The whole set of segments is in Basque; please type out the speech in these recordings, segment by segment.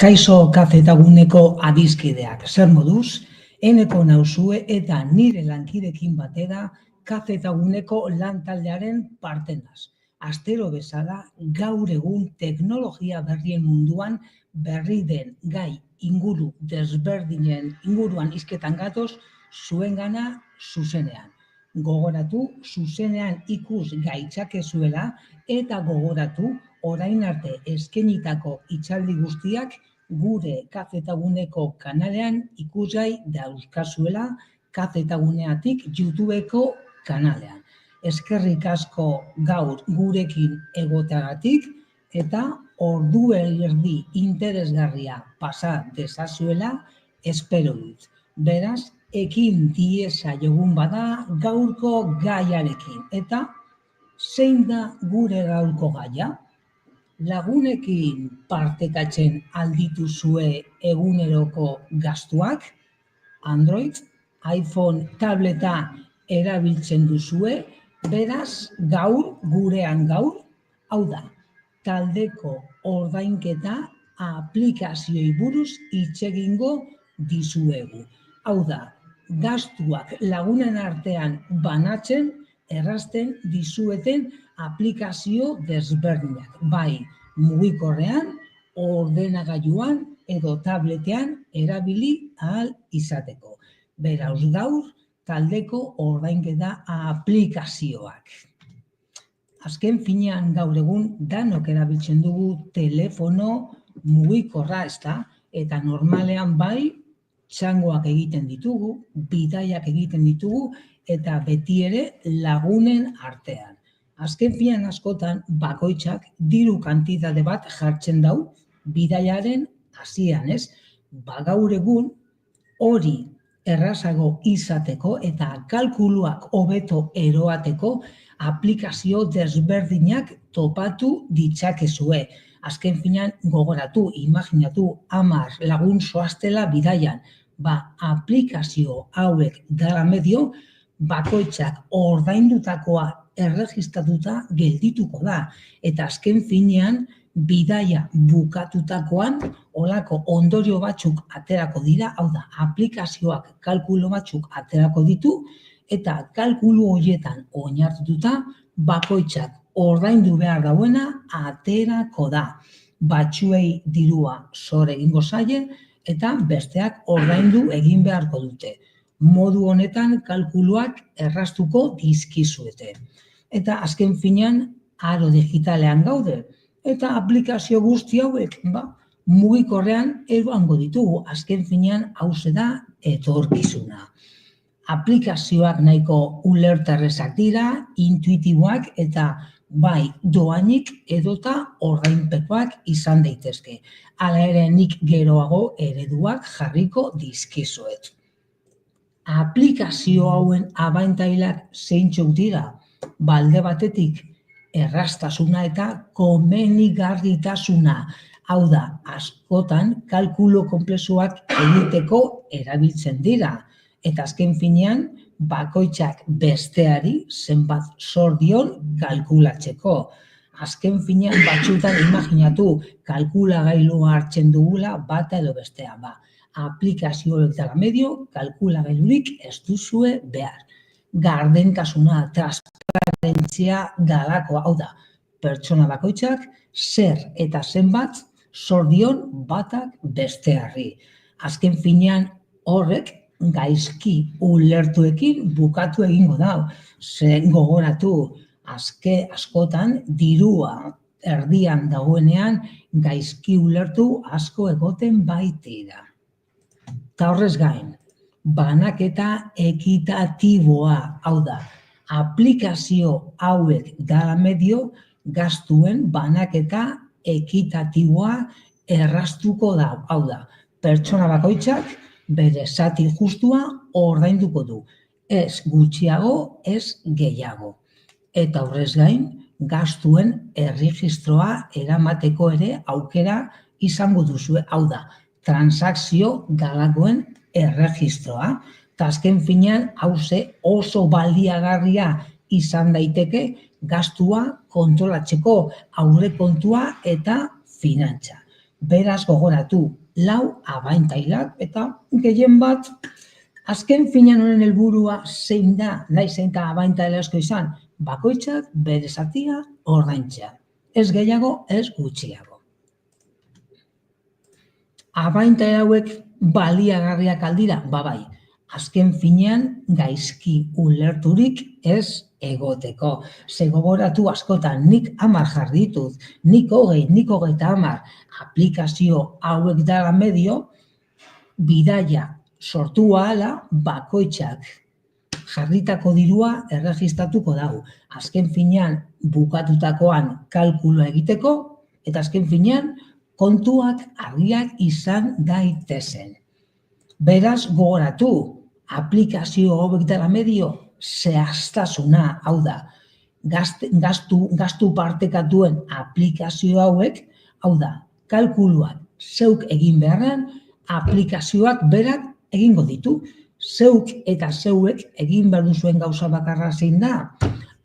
Kaixo kafetaguneko adiskideak, zer moduz, eneko nauzue eta nire lankidekin batera kafetaguneko lantaldearen partenaz. Astero bezala, gaur egun teknologia berrien munduan berri den gai inguru desberdinen inguruan hizketan gatoz zuengana zuzenean. Gogoratu, zuzenean ikus gaitzakezuela eta gogoratu, orain arte eskainitako hitzaldi guztiak gure kafetaguneko kanalean ikusgai dauzkazuela kafetaguneatik YouTubeko kanalean. Eskerrik asko gaur gurekin egoteagatik eta ordu erdi interesgarria pasa dezazuela espero dut. Beraz, ekin diezaiogun bada gaurko gaiarekin. Eta zein da gure gaurko gaia? Lagunekin partekatzen aldituzue eguneroko gastuak, Android, iPhone, tableta erabiltzen duzue, beraz gaur, gurean gaur, hau da, taldeko ordainketa aplikazioei buruz hitz egingo dizuegu. Hau da, gastuak lagunen artean banatzen, errazten dizueten aplikazio desberdinak. Bai, mugikorrean, ordenagailuan edo tabletean erabili ahal izateko. Beraz, gaur, taldeko ordainketa aplikazioak. Azken finean gaur egun danok erabiltzen dugu telefono mugikorra, ezta? Eta normalean bai, txangoak egiten ditugu, bidaiak egiten ditugu, eta beti ere lagunen artean. Azken finean askotan bakoitzak diru kantitate bat jartzen dau bidaiaren hasieran, ez? Gaur egun hori errazago izateko eta kalkuluak hobeto eroateko aplikazio desberdinak topatu ditzakezue. Azken finean gogoratu, imaginatu 10 lagun zoaztela bidaian. Aplikazio hauek dara medio, bakoitzak ordaindutakoa erregistratuta geldituko da. Eta azken finean, bidaia bukatutakoan, olako ondorio batzuk aterako dira, hau da, aplikazioak kalkulo batzuk aterako ditu, eta kalkulu horietan oinarrituta, bakoitzak ordaindu behar dauena aterako da. Batzuei dirua zor egingo zaie, eta besteak ordaindu egin beharko dute. Modu honetan kalkuluak erraztuko dizkizuete. Eta azken finean, aro digitalean gaude, eta aplikazio guzti hauek, mugikorrean eroango ditugu, azken finean hauze da etorkizuna. Aplikazioak nahiko ulerterrezak dira, intuitiboak eta bai doainik edota ordainpekoak izan daitezke. Hala ere nik geroago ereduak jarriko dizkizuet. Aplikazio hauen abantailak zeintzuk dira? Alde batetik erraztasuna eta komenigarritasuna. Hau da, askotan kalkulo konplexuak egiteko erabiltzen dira. Eta azken finean, bakoitzak besteari zenbat zor dion kalkulatzeko. Azken finean batzutan imaginatu kalkulagailua hartzen dugula bata edo bestea. Aplikazio dara medio, kalkulagailurik ez duzue behar. Gardentasuna, transparentzia galakoa, hau da, pertsona bakoitzak zer eta zenbat zor dion batak besteari. Azken finean horrek gaizki ulertuekin bukatu egingo da. Zen gogoratu, askotan dirua erdian dagoenean gaizki ulertu asko egoten baitira. Eta horrez gain, banaketa ekitatiboa, hau da, aplikazio hauek dara medio gastuen banaketa ekitatiboa erraztuko da, hau da, pertsona bakoitzak bere zati justua ordainduko du, ez gutxiago, ez gehiago. Eta horrez gain, gastuen erregistroa eramateko ere aukera izango duzue, hau da, transakzio galakoen erregistroa. Eta azken finean, hauze oso baliagarria izan daiteke gastua kontrolatzeko aurrekontua eta finantza. Beraz gogoratu, 4 abantailak eta gehien bat, azken finean honen helburua zein da, nahi zein da abantaila asko izan, bakoitzak bere zatia ordaintzea. Ez gehiago, ez gutxiago. Abantaila hauek baliagarriak aldira, bai. Azken finean gaizki ulerturik ez egoteko. Ze gogoratu askotan nik 10 jarri ditut, nik 20, nik 30 aplikazio hauek dara medio, bidaia sortu ahala bakoitzak jarritako dirua erregistratuko dago. Azken finean bukatutakoan kalkulua egiteko eta azken finean kontuak argiak izan daitezen. Beraz gogoratu, aplikazio hauek dela medio zehaztasuna, hau da, gastu partekatuen aplikazio hauek, hau da, kalkuluak zeuk egin beharrean, aplikazioak berak egingo ditu. Zeuk eta zeuek egin behar duzuen gauza bakarra zein da,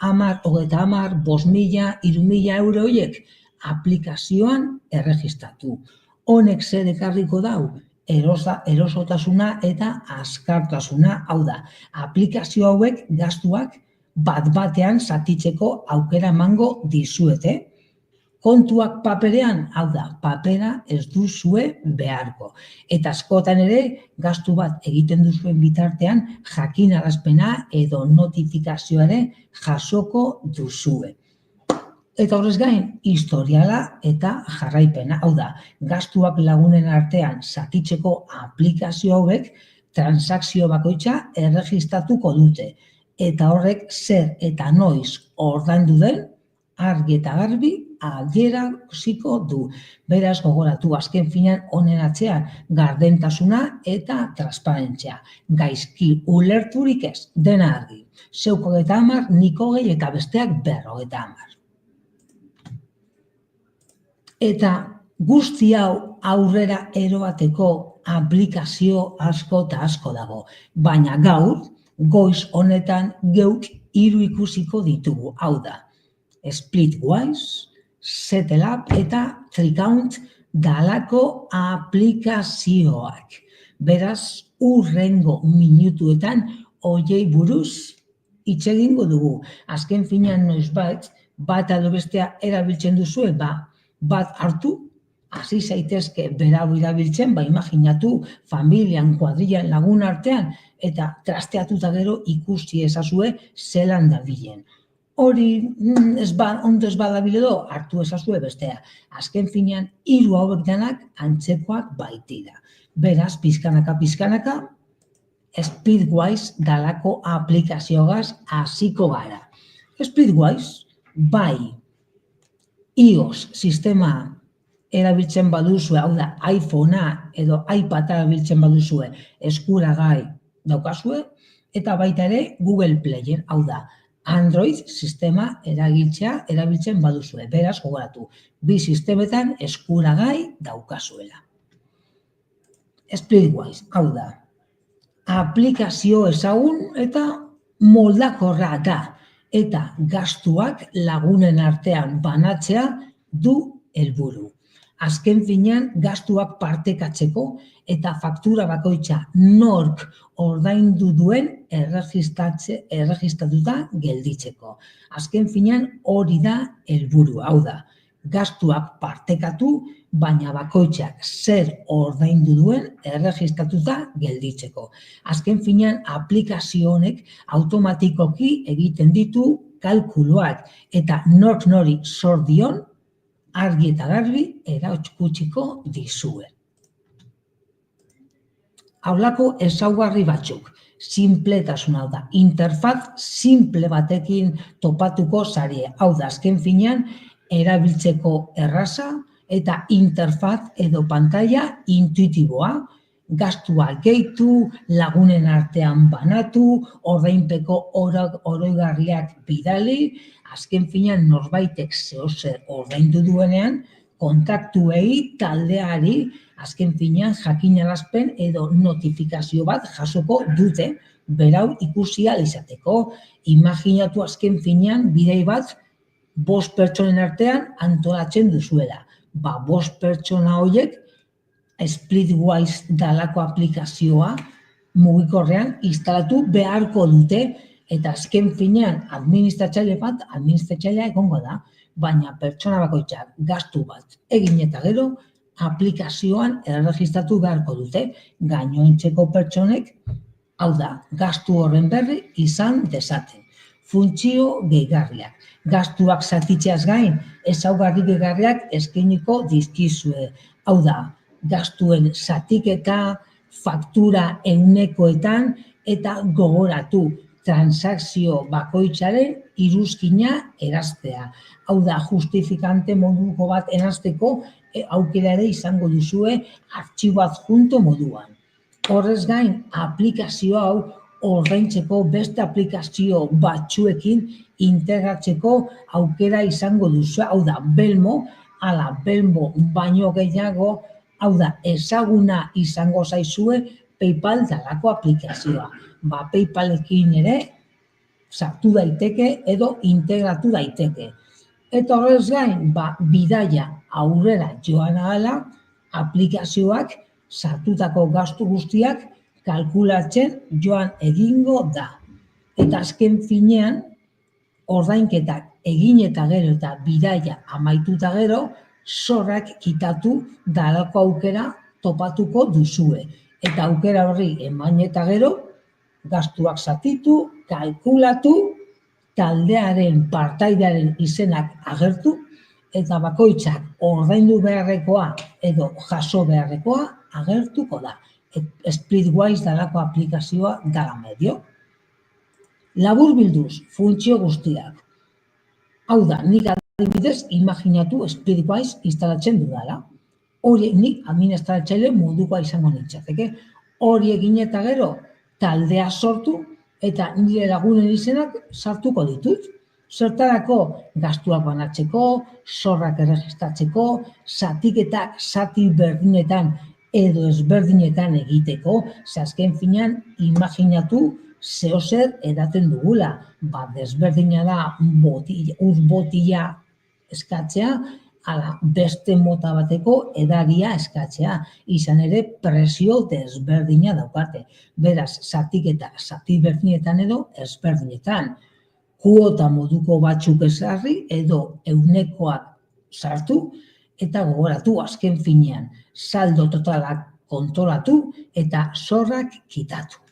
10, 30, 5.000, 3.000 euro horiek aplikazioan erregistratu. Honek zer ekarriko dau? Erosotasuna eta azkartasuna, hau da, aplikazio hauek gastuak bat-batean zatitzeko aukera emango dizuete. Kontuak paperean, hau da, papera ez duzue beharko. Eta askotan ere, gastu bat egiten duzuen bitartean, jakinarazpena edo notifikazioare jasoko duzue. Eta horrez gain, historiala eta jarraipena. Hau da, gastuak lagunen artean zatitzeko aplikazio hauek transakzio bakoitza erregistratuko dute. Eta horrek zer eta noiz ordaindu den argi eta garbi adieraziko du. Beraz gogoratu, azken finean honen atzean gardentasuna eta transparentzia. Gaizki ulerturik ez, dena argi. Zeuk 30, nik 20 eta besteak 50. Eta guzti hau aurrera eroateko aplikazio asko eta asko dago. Baina gaur, goiz honetan geuk 3 ikusiko ditugu. Hau da, Splitwise, Setup eta Tricount dalako aplikazioak. Beraz, hurrengo minutuetan horiei buruz hitz egingo dugu. Azken finean noizbait, bat edo bestea erabiltzen duzue, bat hartu, hasi zaitezke berau erabiltzen, imaginatu familian, kuadrilan, lagun artean, eta trasteatuta gero ikusi ezazue zelan dabilen. Hori ondo ez badabile edo, hartu ezazue bestea. Azken finean, 3 hauek denak antzekoak baitira. Beraz, pizkanaka, Splitwise dalako aplikazioagaz hasiko gara. Splitwise, bai, iOS sistema erabiltzen baduzue, hau da, iPhonea edo iPada erabiltzen baduzue eskuragai daukazue, eta baita ere Google Playen, hau da, Android sistema erabiltzen baduzue. Beraz, gogoratu, 2 sistemetan eskuragai daukazuela. Splitwise, hau da, aplikazio ezagun eta moldakorra da, eta gastuak lagunen artean banatzea du helburu. Azken finean, gastuak partekatzeko eta faktura bakoitza nork ordaindu duen erregistratuta gelditzeko. Azken finean, hori da helburu, hau da, gastuak partekatu, baina bakoitzak zer ordaindu duen erregistratuta gelditzeko. Azken finean, aplikazio honek automatikoki egiten ditu kalkuluak eta nork nori zor dion argi eta garbi erakutsiko dizue. Haulako ezaugarri batzuk, sinpletasuna, hau da, interfaz simple batekin topatuko zarie. Hau da, azken finean, erabiltzeko erraza eta interfaz edo pantalla intuitiboa, gastua gehitu, lagunen artean banatu, ordainpeko oroigarriak bidali, azken finean norbaitek zehozer ordaindu duenean, kontaktuei, taldeari, azken finean jakinarazpen edo notifikazio bat jasoko dute, berau ikusi ahal izateko. Imaginatu azken finean bidei bat 5 pertsonen artean antolatzen duzuela. bost pertsona horiek Splitwise dalako aplikazioa mugikorrean instalatu beharko dute, eta azken finean administratzailea egongo da, baina pertsona bakoitzak gastu bat egin eta gero aplikazioan erregistratu beharko dute, gainontzeko pertsonek, hau da, gastu horren berri izan dezaten. Funtzio gehigarriak. Gastuak zatitzeaz gain, ezaugarri gehigarriak eskainiko dizkizue. Hau da, gastuen zatiketa, faktura ehunekoetan, eta gogoratu transakzio bakoitzaren iruzkina eraztea. Hau da, justifikante moduko bat erazteko aukera ere izango duzue artxibo adjunto moduan. Horrez gain, aplikazio hau ordaintzeko beste aplikazio batzuekin integratzeko aukera izango duzu, hau da, Belmo baino gehiago, hau da, ezaguna izango zaizue PayPal dalako aplikazioa. PayPalekin ere sartu daiteke edo integratu daiteke. Eta horrez gain, bidaia aurrera joan ahala, aplikazioak sartutako gastu guztiak kalkulatzen joan egingo da. Eta azken finean, ordainketak egin eta gero eta bidaia amaituta gero, zorrak kitatu dalako aukera topatuko duzue. Eta aukera horri eman eta gero, gastuak zatitu, kalkulatu, taldearen partaidearen izenak agertu, eta bakoitzak ordaindu beharrekoa edo jaso beharrekoa agertuko da. Splitwise dalako aplikazioa dala medio. Labur bilduz, funtzio guztiak. Hau da, nik adibidez imaginatu Splitwise instalatzen dudala. Hori nik administratzaile modukoa izango nintzateke. Hori egin eta gero taldea sortu eta nire lagunen izenak sartuko ditut. Zertarako gastuak banatzeko, zorrak erregistratzeko, zatiketak zati berdinetan edo ezberdinetan egiteko, azken finean imaginatu zeozer edaten dugula. Desberdina da ur botila eskatzea, ala beste mota bateko edaria eskatzea, izan ere presio desberdina daukate. Beraz, zatiketa zati berdinetan edo ezberdinetan. Kuota moduko batzuk ezarri edo ehunekoak sartu eta gogoratu azken finean. Saldo totalak kontrolatu eta zorrak kitatu.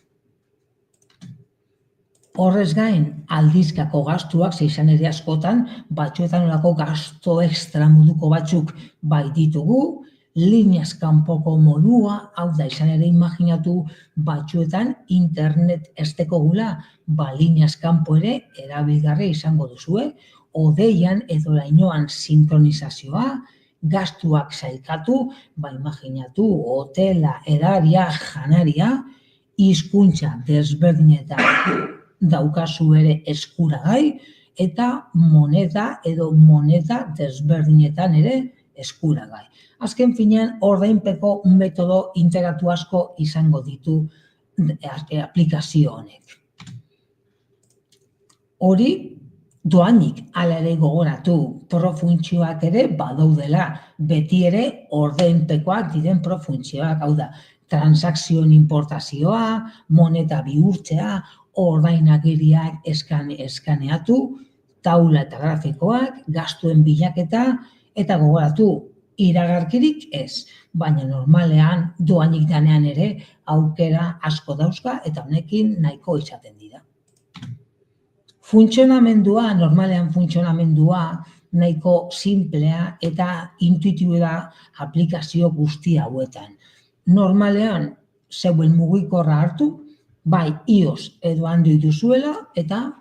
Horrez gain, aldizkako gastuak, izan ere askotan, batzuetan olako gasto ekstra moduko batzuk bai ditugu, lineaz kanpoko modua, hau da izan ere imaginatu batzuetan internet ez dekogula, lineaz kanpo ere erabilgarri izango duzue, odeian edo lainoan sinkronizazioa, gastuak sailkatu, imaginatu hotela, edaria, janaria, hizkuntza desberdinetan daukazu ere eskuragai, eta moneda desberdinetan ere eskuragai. Azken finean, ordainpeko metodo integratu asko izango ditu aplikazio honek. Hori, doanik hala ere gogoratu, profuntzioak ere badaudela, beti ere ordainpekoak diren profuntzioak, hau da, transakzioen importazioa, moneta bihurtzea, ordainagiriak eskaneatu, taula eta grafikoak, gastuen bilaketa, eta gogoratu, iragarkirik ez, baina normalean doainik danean ere aukera asko dauzka eta honekin nahiko izaten dira. Normalean funtzionamendua nahiko simplea eta intuitiboa aplikazio guzti hauetan. Normalean zeuen mugikorra hartu, bai iOS edo Android duzuela eta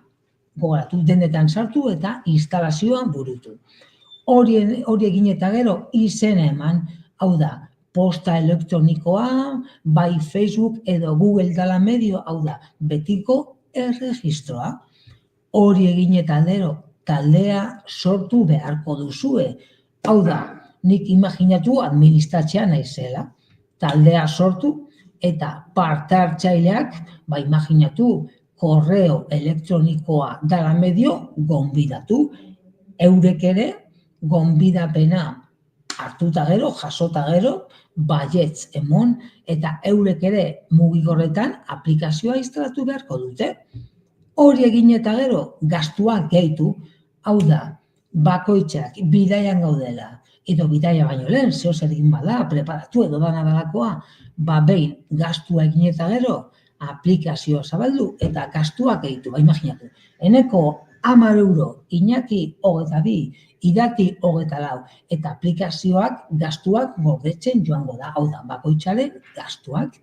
gogoratu denetan sartu eta instalazioan burutu. Hori egin eta gero izena eman, hau da, posta elektronikoa, bai Facebook edo Google dala medio, hau da, betiko erregistroa. Hori egin eta gero taldea sortu beharko duzue. Hau da, nik imaginatu administratzea naizela. Taldea sortu eta parte hartzaileak, imaginatu korreo elektronikoa dala medio gonbidatu. Eurek ere gonbidapena hartuta gero, jasota gero, baietz emon, eta eurek ere mugikorretan aplikazioa instalatu beharko dute. Hori egin eta gero, gastuak gehitu, hau da, bakoitzak bidaian gaudela, edo bidaia baino lehen, zeo zer egin bada, preparatu edo dana dalakoa, behin gastua egin eta gero, aplikazioa zabaldu eta gastuak gehitu, imaginatu. Eneko 10 euro, Iñaki 22, Irati 24, eta aplikazioak gastuak gordetzen joango da, hau da, bakoitzaren gastuak.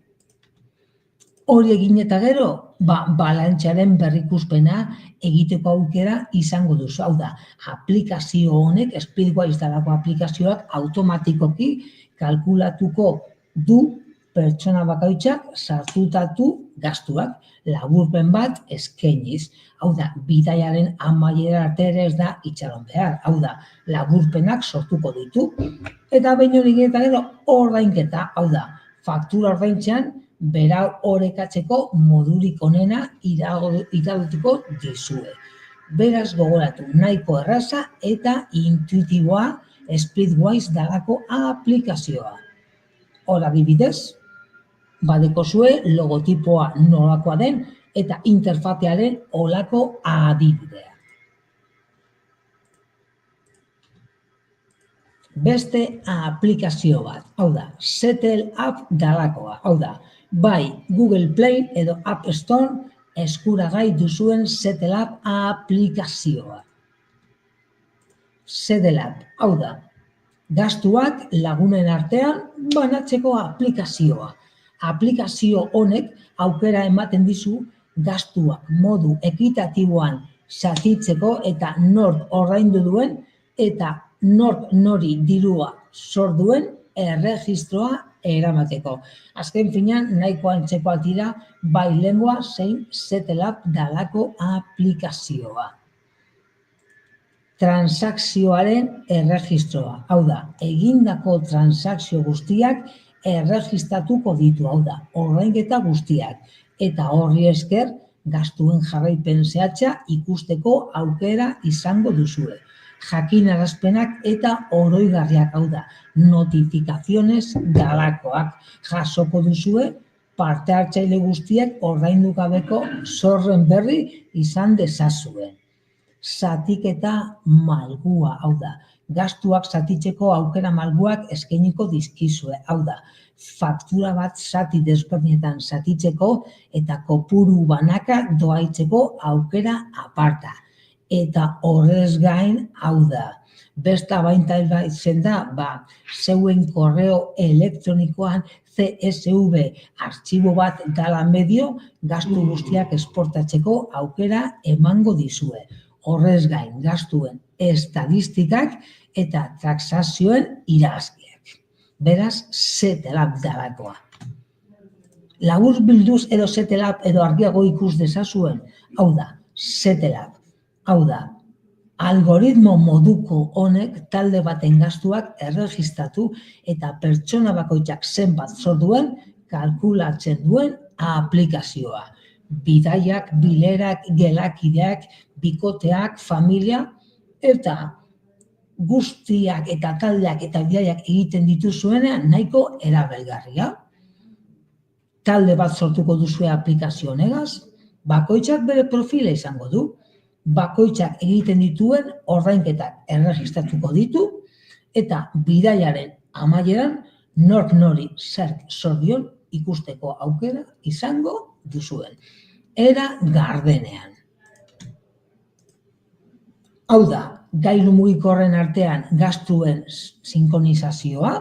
Hori egin eta gero, balantzearen berrikuspena egiteko aukera izango duzu. Hau da, aplikazio honek, Splitwise dalako aplikazioak automatikoki kalkulatuko du pertsona bakoitzak sartutatu gastuak, laburpen bat eskainiz. Hau da, bidaiaren amaiera arte ere ez da itxaron behar. Hau da, laburpenak sortuko ditu. Eta behin hori egin eta gero, ordainketa, hau da, faktura ordaintzean, berau orekatzeko modurik onena iradotuko dizue. Beraz gogoratu, nahiko erraza eta intuitiboa Splitwise dalako aplikazioa. Hor adibidez, badekozue logotipoa nolakoa den eta interfatearen olako adibidea. Beste aplikazio bat, hau da, Settle App dalakoa, hau da, bai Google Play edo App Store eskuragai duzuen Settle App aplikazioa. Settle App, hau da, gastuak lagunen artean banatzeko aplikazioa. Aplikazio honek aukera ematen dizu gastuak modu ekitatiboan zatitzeko eta nork ordaindu duen eta nork nori dirua zor duen erregistroa eramateko. Azken finean, nahiko antzekoak dira bai lengua zein Settle App dalako aplikazioa. Transakzioaren erregistroa, hau da, egindako transakzio guztiak erregistratuko ditu, hau da, ordainketa guztiak, eta horri esker gastuen jarraipen zehatza ikusteko aukera izango duzue. Jakinarazpenak eta oroigarriak, hau da, notifikaziones dalakoak jasoko duzue parte hartzaile guztiek ordaindu gabeko zorren berri izan dezazuen. Zatiketa malgua, hau da, gastuak zatitzeko aukera malguak eskainiko dizkizue, hau da, faktura bat zati desberdinetan zatitzeko eta kopuru banaka doaitzeko aukera aparta. Eta horrez gain, hau da, besta bainta izen da, zeuen korreo elektronikoan CSV artxibo bat dala medio gastu guztiak esportatzeko aukera emango dizue. Horrez gain, gastuen estadistikak eta taxazioen irazkiak. Beraz, Settle App dalakoa. Labur bilduz edo Settle App edo argiago ikus dezazuen, hau da, Settle App. Hau da, algoritmo moduko honek talde baten gastuak erregistratu eta pertsona bakoitzak zenbat zor duen kalkulatzen duen aplikazioa. Bidaiak, bilerak, gelakideak, bikoteak, familia, eta guztiak eta taldeak eta bidaiak egiten dituzuenean nahiko erabilgarria. Talde bat sortuko duzue aplikazio honegaz, bakoitzak bere profila izango du, bakoitzak egiten dituen ordainketak erregistratuko ditu, eta bidaiaren amaieran nork nori zerk zor dion ikusteko aukera izango duzuen. Era gardenean. Hau da, gailu mugikorren artean gastuen sinkronizazioa,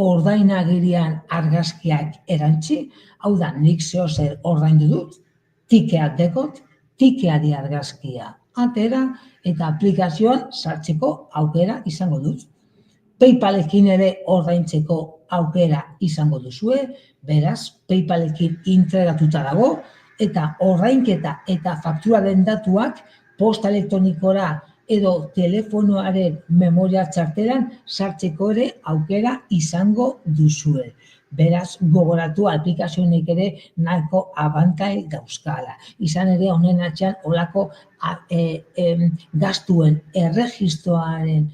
ordainagirian argazkiak erantzi, hau da, nik zehozer ordaindu dut, tikeak dekot, tikeari argazkia atera eta aplikazioan sartzeko aukera izango dut. PayPalekin ere ordaintzeko aukera izango duzue, beraz, PayPalekin integratuta dago, eta ordainketa eta fakturaren datuak posta elektronikora edo telefonoaren memoria txartelan sartzeko ere aukera izango duzue. Beraz, gogoratu aplikazionek ere nahiko abantai dauzkala. Izan ere, honen atzean olako gastuen erregistroaren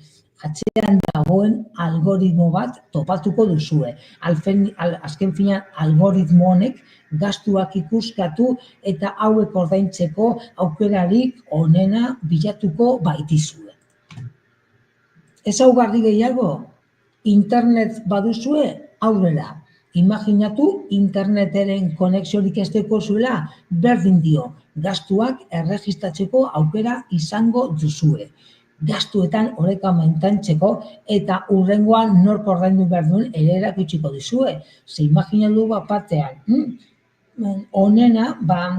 atzean dagoen algoritmo bat topatuko duzue. Azken finean, algoritmo honek gastuak ikuskatu eta hauek ordaintzeko aukerarik onena bilatuko baitizue. Ezaugarri gehiago, internet baduzue, aurrera. Imaginatu interneteren konexiorik ez zuela, berdin dio, gastuak erregistratzeko aukera izango duzue. Gastuetan oreka mantentzeko eta hurrengoan nork ordaindu behar duen ere erakutsiko dizue. Ze imaginatu bat batean, onena,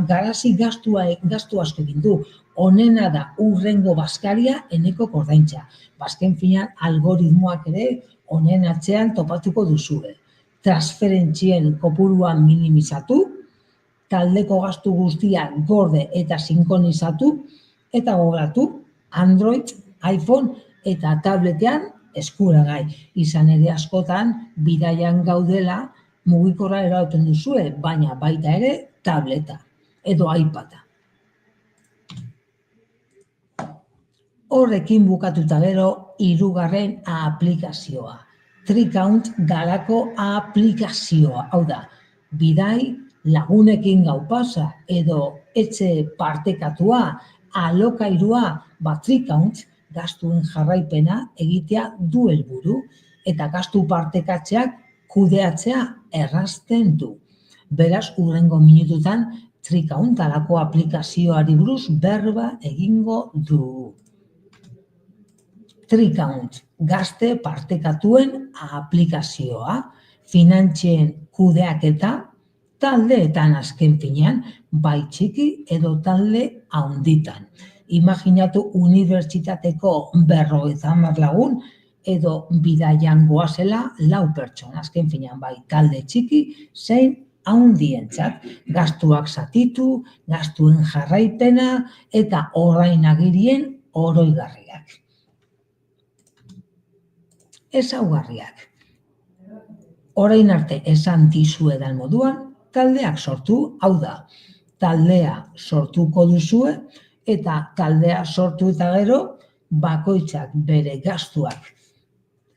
garazi gastu asko egin du. Onena da hurrengo bazkaria eneko ordaintza. Azken finean algoritmoak ere honen atzean topatuko duzue. Transferentzien kopurua minimizatu, taldeko gastu guztiak gorde eta sinkronizatu, eta gogoratu Android, iPhone eta tabletean eskuragai. Izan ere askotan bidaian gaudela mugikorra erabiltzen duzue, baina baita ere tableta edo iPada. Horrekin bukatuta gero, 3. aplikazioa. TreeCount dalako aplikazioa. Hau da, bidai lagunekin gau pasa edo etxe partekatua, alokairua, TreeCount gastuen jarraipena egitea du helburu eta gastu partekatzeak kudeatzea errazten du. Beraz, hurrengo minututan TreeCount dalako aplikazioari buruz berba egingo du. TreeCount, gazte partekatuen aplikazioa, finantzien kudeaketa, taldeetan azken finean, bai txiki edo talde handitan. Imaginatu unibertsitateko 50 lagun edo bidaian goazela 4 pertsona, azken finean bai talde txiki zein handientzat, gastuak zatitu, gastuen jarraipena eta orainagirien oroigarriak. Ezaugarriak. Orain arte esan dizuedan moduan, taldeak sortu, hau da, taldea sortuko duzue eta taldea sortu eta gero, bakoitzak bere gastuak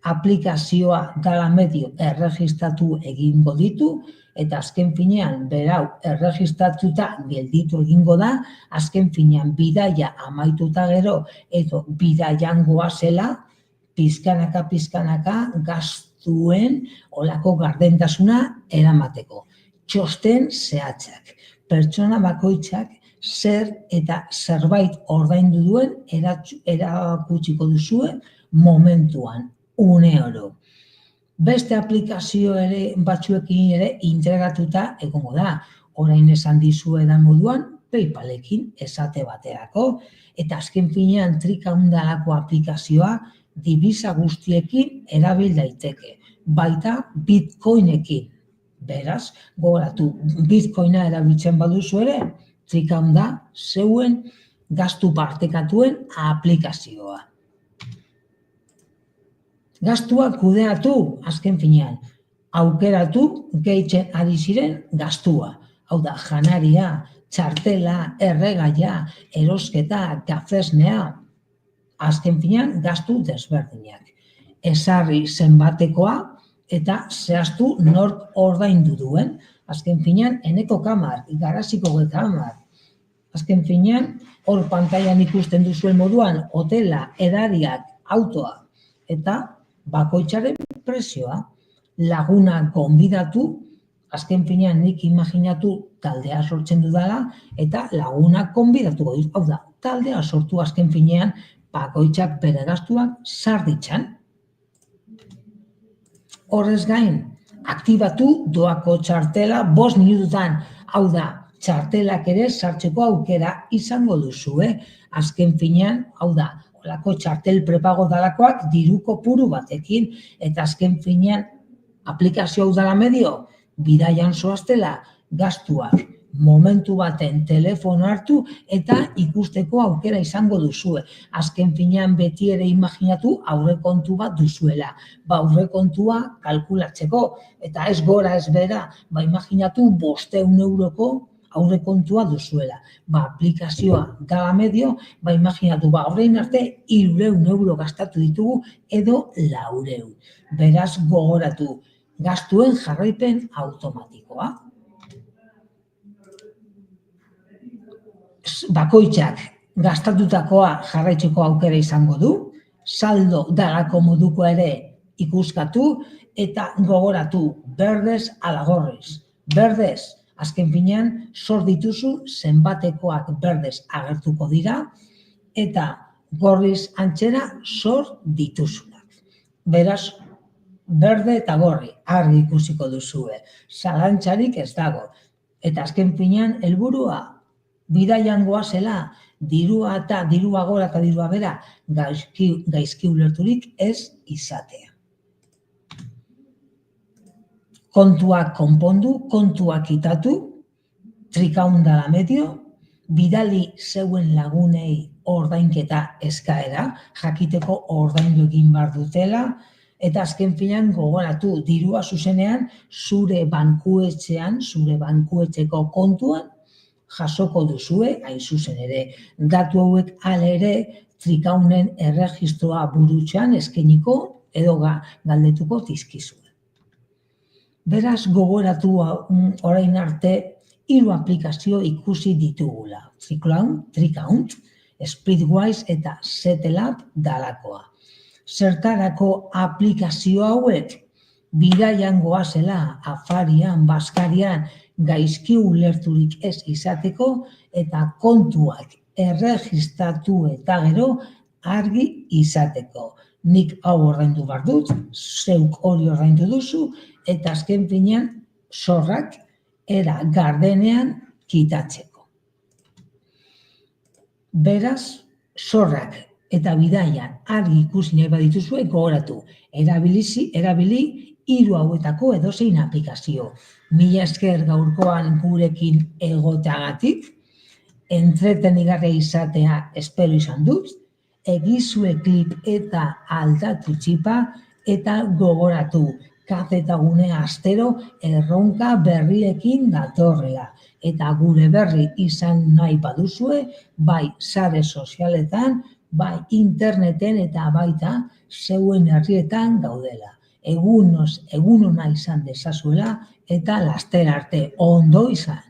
aplikazioa dala medio erregistratu egingo ditu eta azken finean berau erregistratuta gelditu egingo da, azken finean bidaia amaituta gero edo bidaian goazela, pizkanaka gastuen olako gardentasuna eramateko. Txosten zehatzak, pertsona bakoitzak zer eta zerbait ordaindu duen erakutsiko duzue momentuan, une oro. Beste aplikazio ere batzuekin ere integratuta egongo da. Orain esan dizuedan moduan, PayPalekin esate baterako, eta azken finean TreeCount dalako aplikazioa divisa guztiekin erabil daiteke, baita Bitcoinekin. Beraz, gogoratu, Bitcoina erabiltzen baduzu ere, TreeCount da zeuen gastu partekatuen aplikazioa. Gastuak kudeatu, azken finean, aukeratu gehitzen ari ziren gastua. Hau da, janaria, txartela, erregaia, erosketa, kafesnea, azken finean gastu desberdinak. Ezarri zenbatekoa eta zehaztu nork ordaindu duen. Azken finean, eneko kamar, garaziko kamar. Azken finean, hor pantailan ikusten duzuen moduan, hotela, edariak, autoa eta bakoitzaren prezioa. Laguna gonbidatu, azken finean nik imaginatu taldea sortzen dudala eta lagunak gonbidatuko dut. Hau da, taldea sortu azken finean bakoitzak bere gastuak sar ditzan. Horrez gain, aktibatu doako txartela 5 minututan. Hau da, txartelak ere sartzeko aukera izango duzue. Azken finean, hau da, holako txartel prepago dalakoak diru kopuru batekin, eta azken finean aplikazio hau dala medio, bidaian zoaztela gastuak momentu baten telefono hartu eta ikusteko aukera izango duzue. Azken finean beti ere imaginatu aurrekontu bat duzuela. Aurrekontua kalkulatzeko eta ez gora ez bera, imaginatu 500 euroko aurrekontua duzuela. Aplikazioa dala medio, imaginatu, orain arte 300 euro gastatu ditugu edo 400. Beraz, gogoratu, gastuen jarraipen automatikoa. Bakoitzak gastatutakoa jarraitzeko aukera izango du, saldo dalako moduko ere ikuskatu, eta gogoratu, berdez ala gorriz. Berdez, azken finean, zor dituzu zenbatekoak berdez agertuko dira, eta gorriz antzera zor dituzunak. Beraz, berde eta gorri, argi ikusiko duzue. Zalantzarik ez dago. Eta azken finean, helburua bidaian goazela, dirua eta dirua gora eta dirua bera, gaizki ulerturik ez izatea. Kontuak konpondu, kontuak kitatu, trikaun dala medio, bidali zeuen lagunei ordainketa eskaera, jakiteko ordaindu egin behar dutela, eta azken finean gogoratu dirua zuzenean zure bankuetxean, zure bankuetxeko kontuan, jasoko duzue, hain zuzen ere. Datu hauek hala ere trikaunen erregistroa burutxean eskainiko edo galdetuko dizkizue. Beraz, gogoratu orain arte 3 aplikazio ikusi ditugula. Trikaunt, Splitwise eta Setlab dalakoa. Zertarako aplikazio hauek bidaian goazela, afarian, baskarian, gaizki ulerturik ez izateko eta kontuak erregistratu eta gero argi izateko. Nik hau ordaindu behar dut, zeuk hori ordaindu duzu, eta azken finean zorrak era gardenean kitatzeko. Beraz, zorrak eta bidaian argi ikusi nahi badituzue gogoratu, erabili 3 hauetako edozein aplikazio. Mila esker gaurkoan gurekin egoteagatik, entretenigarria izatea espero izan dut, egizue klip eta aldatu txipa eta gogoratu, kazetagune astero erronka berriekin datorrela. Eta gure berri izan nahi baduzue, bai sare sozialetan, bai interneten eta baita zeuen herrietan gaudela. Egun ona izan dezazuela eta laster arte ondo izan.